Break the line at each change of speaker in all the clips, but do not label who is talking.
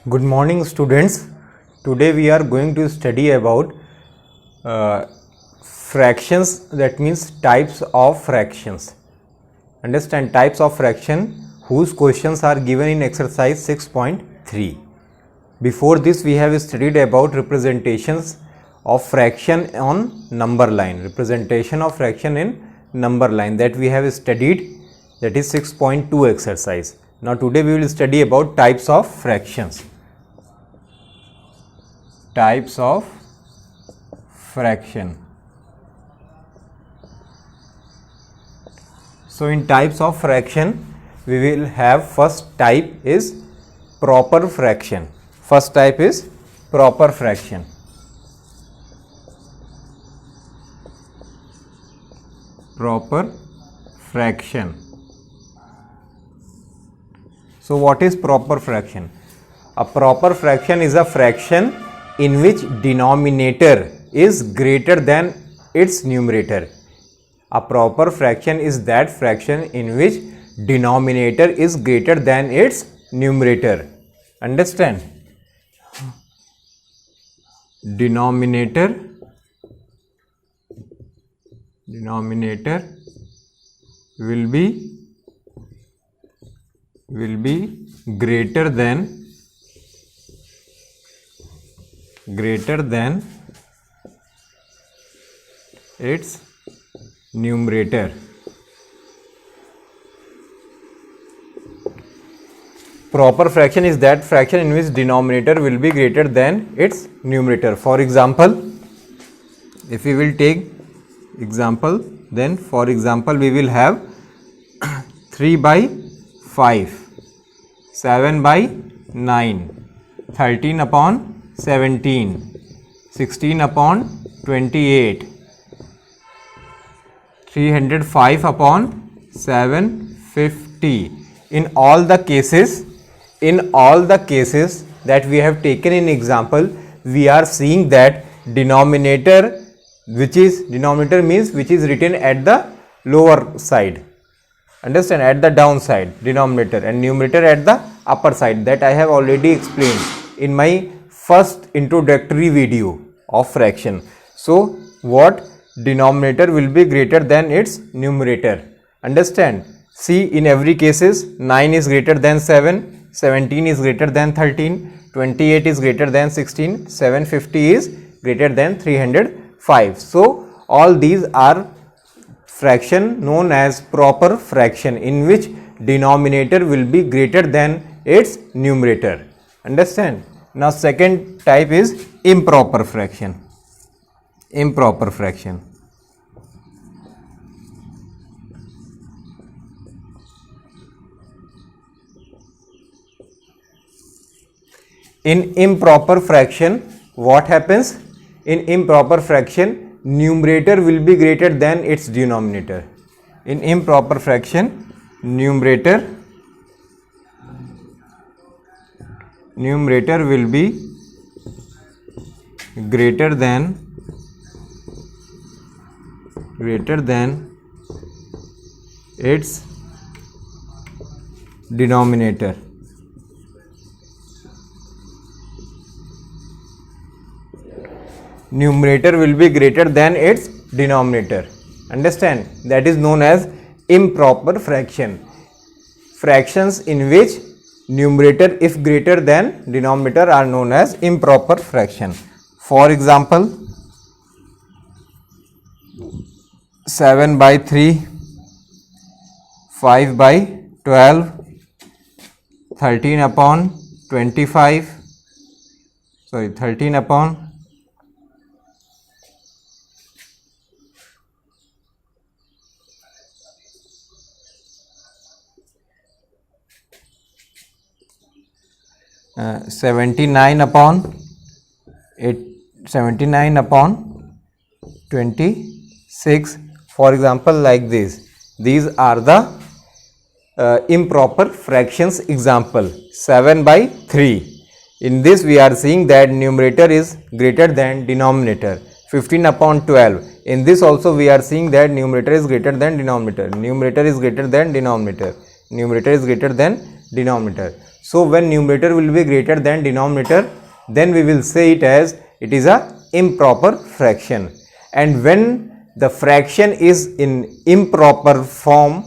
Good morning, students. Today we are going to study about fractions, that means types of fractions. Understand, types of fraction whose questions are given in exercise 6.3. Before this we have studied about representations of fraction on number line. Representation of fraction in number line, that we have studied, that is 6.2 exercise. Now today we will study about types of fractions. Types of fraction. So in types of fraction we will have, first type is proper fraction. First type is proper fraction. Proper fraction. So what is proper fraction? A proper fraction is a fraction in which denominator is greater than its numerator. A proper fraction is that fraction in which denominator is greater than its numerator. Understand? Denominator will be greater than its numerator. Proper fraction is that fraction in which denominator will be greater than its numerator. For example, if we will take example, then for example we will have 3 by 5, 7 by 9, 13 upon 17, 16 upon 28, 305 upon 750. In all the cases that we have taken in example, we are seeing that denominator means which is written at the lower side. Understand, at the downside denominator, and numerator at the upper side. That I have already explained in my first introductory video of fraction. So what? Denominator will be greater than its numerator. Understand? See, in every cases 9 is greater than 7, 17 is greater than 13, 28 is greater than 16, 750 is greater than 305. So all these are fraction known as proper fraction, in which denominator will be greater than its numerator. Understand? Now second type is improper fraction. Improper fraction. In improper fraction, what happens? In improper fraction, numerator will be greater than its denominator. In improper fraction, numerator will be greater than its denominator. Numerator will be greater than its denominator. Understand? That is known as improper fraction. Fractions in which numerator is greater than denominator are known as improper fraction. For example, 7 by 3, 5 by 12, 13 upon 25, 13 upon 79 upon 26. For example, like this. These are the improper fractions example. 7 by 3. In this we are seeing that numerator is greater than denominator. 15 upon 12. In this also we are seeing that numerator is greater than denominator. Numerator is greater than denominator. Numerator is greater than denominator. So when numerator will be greater than denominator, then we will say it as it is a improper fraction. And when the fraction is in improper form,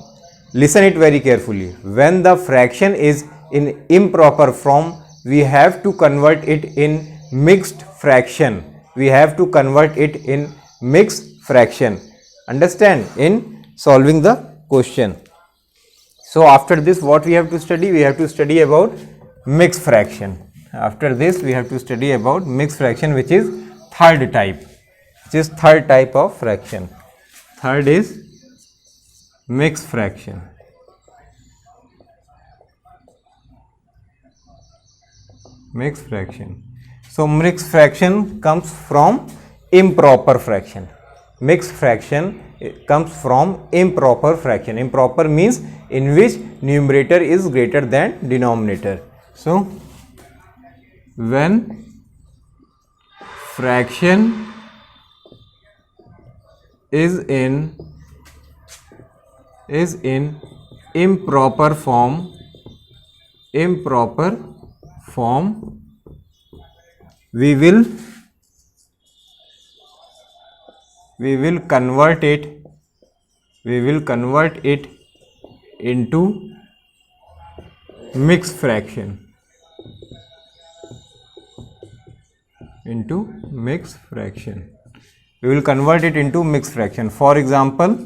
listen it very carefully. When the fraction is in improper form, we have to convert it in mixed fraction. We have to convert it in mixed fraction. Understand? In solving the question. So after this, what we have to study? We have to study about mixed fraction. After this, we have to study about mixed fraction, which is third type. Which is third type of fraction. Third is mixed fraction. Mixed fraction. So mixed fraction comes from improper fraction. Mixed fraction comes from improper fraction. Improper means in which numerator is greater than denominator. So when fraction is in improper form, we will convert it into mixed fraction. We will convert it into mixed fraction. For example,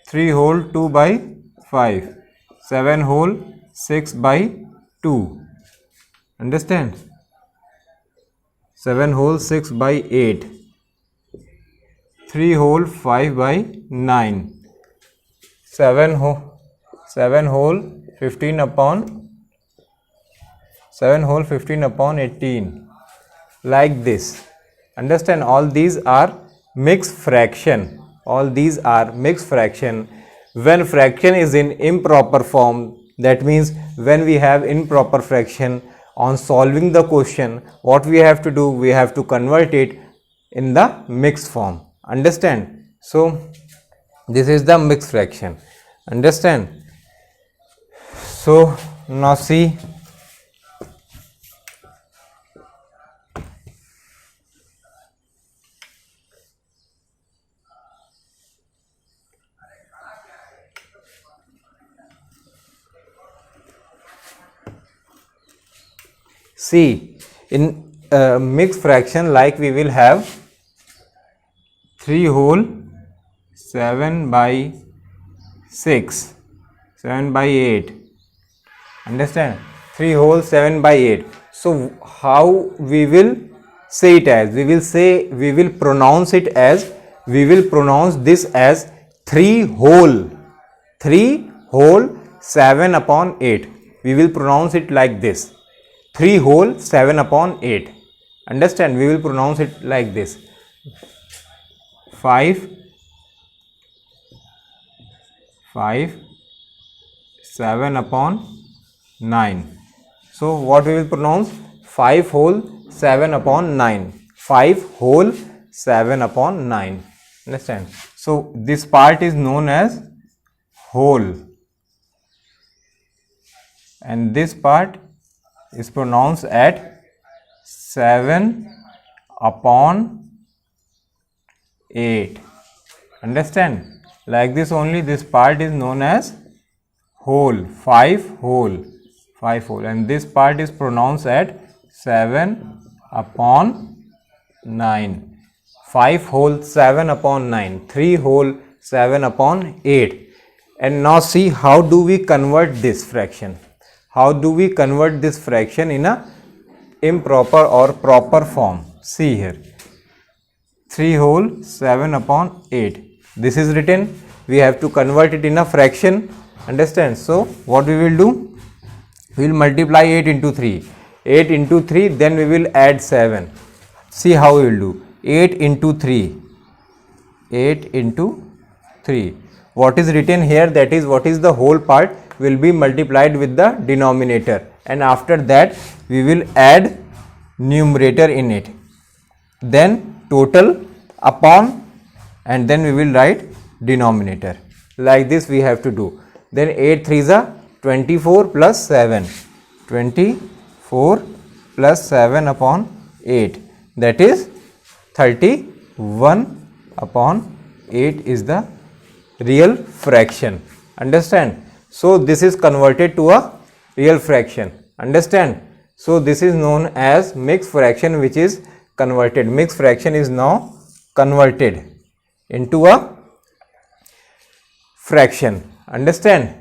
3 whole 2 by 5, 7 whole 6 by 2. Understand? 7 whole 6 by 8, 3 whole 5 by 9, 7 whole 15 upon 18, like this. Understand? All these are mixed fraction. When fraction is in improper form, that means when we have improper fraction, on solving the question, what we have to do? We have to convert it in the mixed form. Understand? So this is the mixed fraction. Understand? So now see. See, in mixed fraction, like we will have 3 whole 7 by 6, 7 by 8. Understand? 3 whole 7 by 8. So how we will say it as? We will pronounce this as 3 whole 7 upon 8. We will pronounce it like this. 3 whole 7 upon 8. Understand? We will pronounce it like this. 5 7 upon 9. So what we will pronounce? 5 whole 7 upon 9. 5 whole 7 upon 9. Understand? So this part is known as whole, and this part is pronounced at 7 upon 8. Understand? Like this only, this part is known as whole, 5 whole, and this part is pronounced at 7 upon 9. 5 whole 7 upon 9, 3 whole 7 upon 8. And now see, how do we convert this fraction? How do we convert this fraction in a improper or proper form? See here, 3 whole 7 upon 8. This is written. We have to convert it in a fraction. Understand? So what we will do? We will multiply 8 into 3. 8 into 3, then we will add 7. See how we will do. 8 into 3. 8 into 3. What is written here, that is what is the whole part, will be multiplied with the denominator, and after that we will add numerator in it, then total upon, and then we will write denominator. Like this we have to do. Then 8 3s are 24 plus 7. 24 plus 7 upon 8, that is 31 upon 8 is the real fraction. Understand? So this is converted to a real fraction. Understand? So this is known as mixed fraction, which is converted. Mixed fraction is now converted into a fraction. Understand?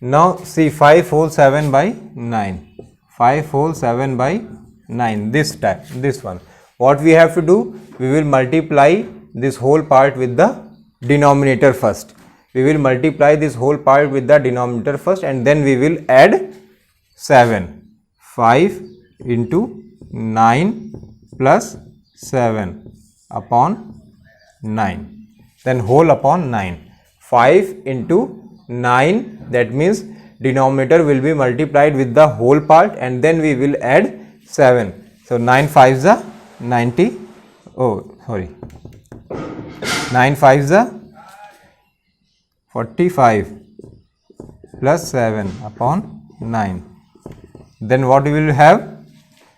Now see 5 whole 7 by 9. 5 whole 7 by 9. This one. What we have to do? We will multiply this whole part with the denominator first. We will multiply this whole part with the denominator first, and then we will add 7. 5 into 9 plus 7 upon 9. Then whole upon 9. 5 into 9, that means denominator will be multiplied with the whole part, and then we will add 7. So 9 5s are 90. 9 5s are 45 plus 7 upon 9. Then what we will have?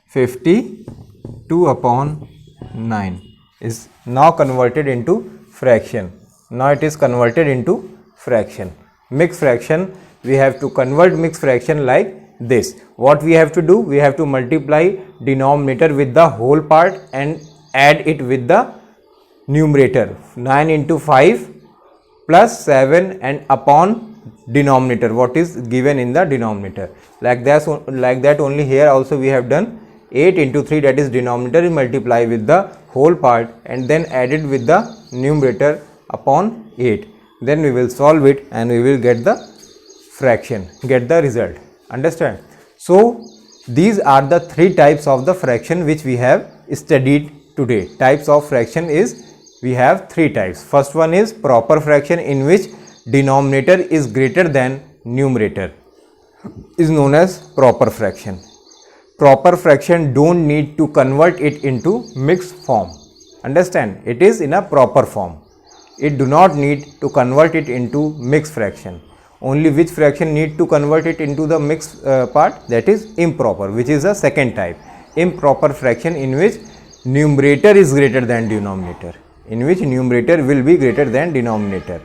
52 upon 9 is now converted into fraction. Now it is converted into fraction. Mixed fraction, we have to convert mixed fraction like this. What we have to do? We have to multiply denominator with the whole part and add it with the numerator. 9 into 5 plus 7 and upon denominator, what is given in the denominator. Like that only here also we have done. 8 into 3, that is denominator, is multiply with the whole part and then added with the numerator upon 8. Then we will solve it and we will get the fraction, get the result. Understand? So these are the three types of the fraction which we have studied today. Types of fraction is, we have three types. First one is proper fraction, in which denominator is greater than numerator, is known as proper fraction. Proper fraction don't need to convert it into mixed form. Understand? It is in a proper form. It do not need to convert it into mixed fraction. Only which fraction need to convert it into the mixed part? That is improper, which is the second type. Improper fraction, in which numerator is greater than denominator. In which numerator will be greater than denominator.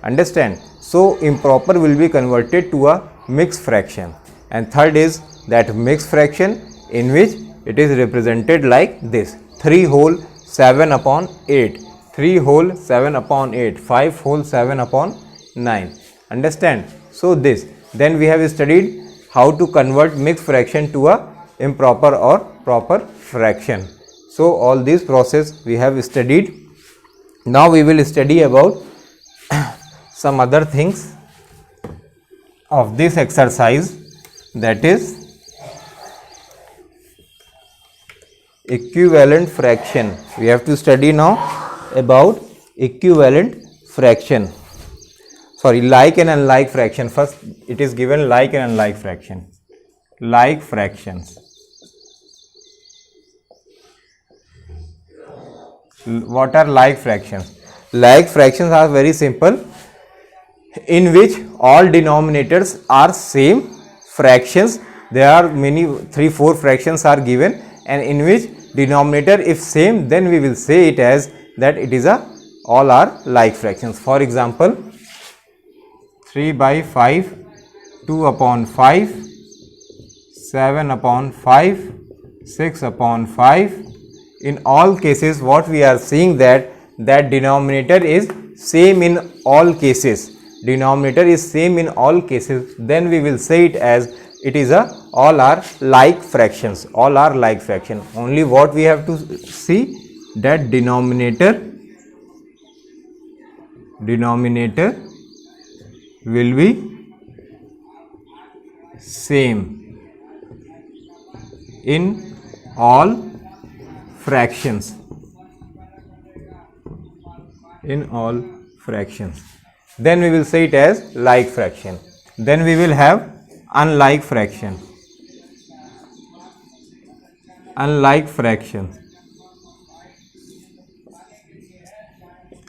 Understand? So improper will be converted to a mixed fraction. And third is that mixed fraction, in which it is represented like this: 3 whole 7 upon 8, 3 whole 7 upon 8, 5 whole 7 upon 9. Understand? So this, then we have studied how to convert mixed fraction to a improper or proper fraction. So all this process we have studied. Now we will study about some other things of this exercise, that is equivalent fraction. We have to study now about equivalent fraction. Sorry, like and unlike fraction. First it is given like and unlike fraction. Like fractions. What are like fractions? Like fractions are very simple, in which all denominators are same fractions. There are many, 3-4 fractions are given, and in which denominator if same, then we will say it as that it is a all are like fractions. For example, 3 by 5, 2 upon 5, 7 upon 5, 6 upon 5. In all cases, what we are seeing that denominator is same in all cases. Denominator is same in all cases. Then we will say it as it is a all are like fractions. All are like fraction. Only what we have to see, that denominator will be same in all fractions. In all fractions. Then we will say it as like fraction. Then we will have unlike fraction. Unlike fraction.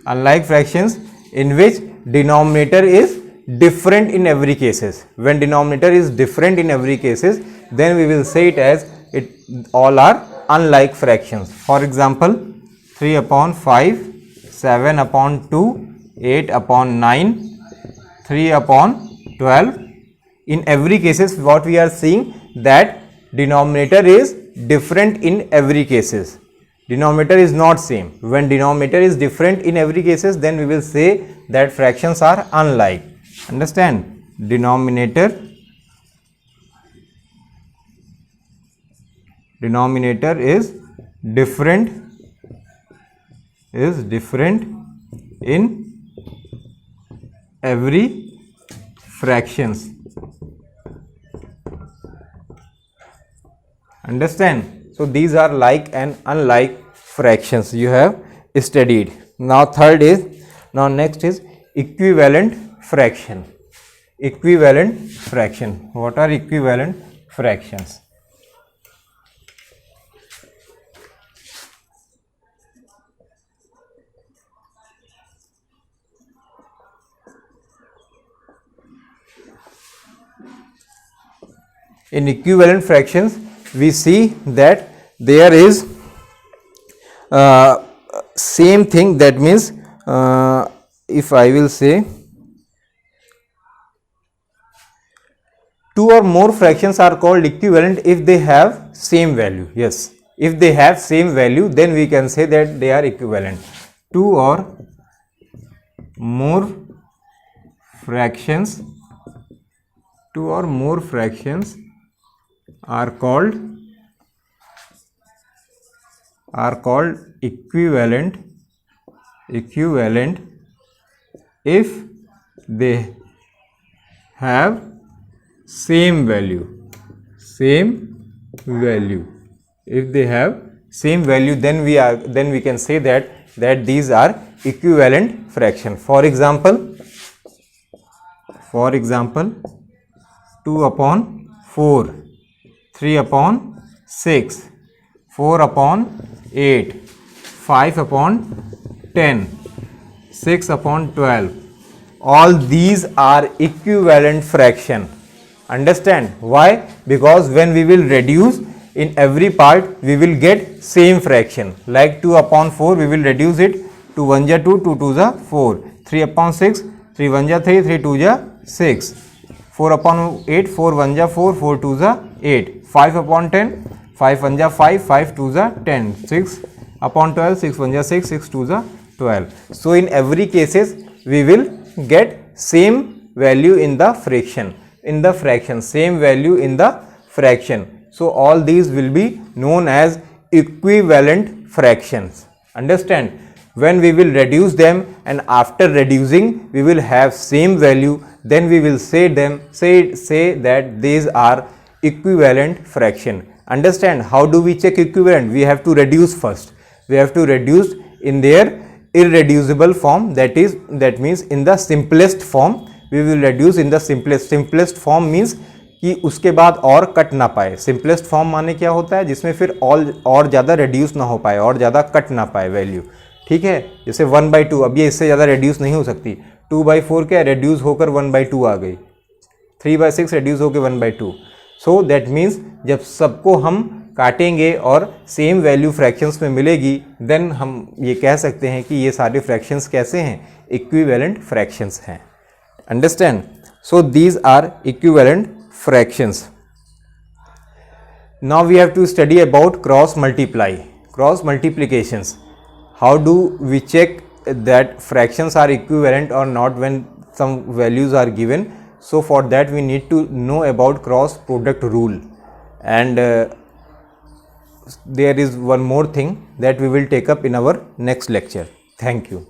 Unlike fractions, in which denominator is different in every cases. When denominator is different in every cases, then we will say it as it all are unlike fractions. For example, 3 upon 5, 7 upon 2, 8 upon 9, 3 upon 12. In every cases what we are seeing that denominator is different in every cases. Denominator is not same. When denominator is different in every cases, then we will say that fractions are unlike. Understand? Denominator is different in every fractions. Understand? So these are like and unlike fractions you have studied. Now next is equivalent fraction. Equivalent fraction. What are equivalent fractions? In equivalent fractions, we see that there is same thing. That means if I will say two or more fractions are called equivalent if they have same value. Yes, if they have same value, then we can say that they are equivalent. Two or more fractions are called equivalent if they have same value. If they have same value, then we can say that these are equivalent fraction. For example 2 upon 4, 3 upon 6, 4 upon 8, 5 upon 10, 6 upon 12. All these are equivalent fraction. Understand? Why? Because when we will reduce in every part, we will get same fraction. Like 2 upon 4, we will reduce it. 2 1 ja 2, 2 2 ja 4. 3 upon 6, 3 1 ja 3, 3 2 ja 6. 4 upon 8, 4 1 ja 4, 4 2 ja 8. 5 upon 10, 5 1 ja 5, 5 2 ja 10. 6 upon 12, 6 1 ja 6, 6 2 ja 12. So in every cases, we will get same value in the fraction. Same value in the fraction. So all these will be known as equivalent fractions. Understand? When we will reduce them and after reducing we will have same value, then we will say that these are equivalent fraction. Understand? How do we check equivalent? We have to reduce first. We have to reduce in their irreducible form, that means in the simplest form. We will reduce in the simplest form means कि उसके बाद और cut ना पाए. Simplest form माने क्या होता है? जिसमें फिर और ज़्यादा रिड्यूस ना हो पाए, और ज़्यादा कट ना पाए वैल्यू. ठीक है, जैसे 1/2. अब ये इससे ज़्यादा रिड्यूस नहीं हो सकती. 2/4 क्या रिड्यूस होकर 1/2 आ गई. 3/6 रिड्यूस होकर 1/2. सो दैट मीन्स जब सबको हम काटेंगे और सेम वैल्यू फ्रैक्शंस में मिलेगी, देन हम ये कह सकते हैं कि ये सारे फ्रैक्शंस कैसे हैं? इक्विवेलेंट फ्रैक्शंस हैं. Understand? So these are equivalent fractions. Now we have to study about cross multiplications. How do we check that fractions are equivalent or not when some values are given? So for that we need to know about cross product rule, and there is one more thing that we will take up in our next lecture. Thank you.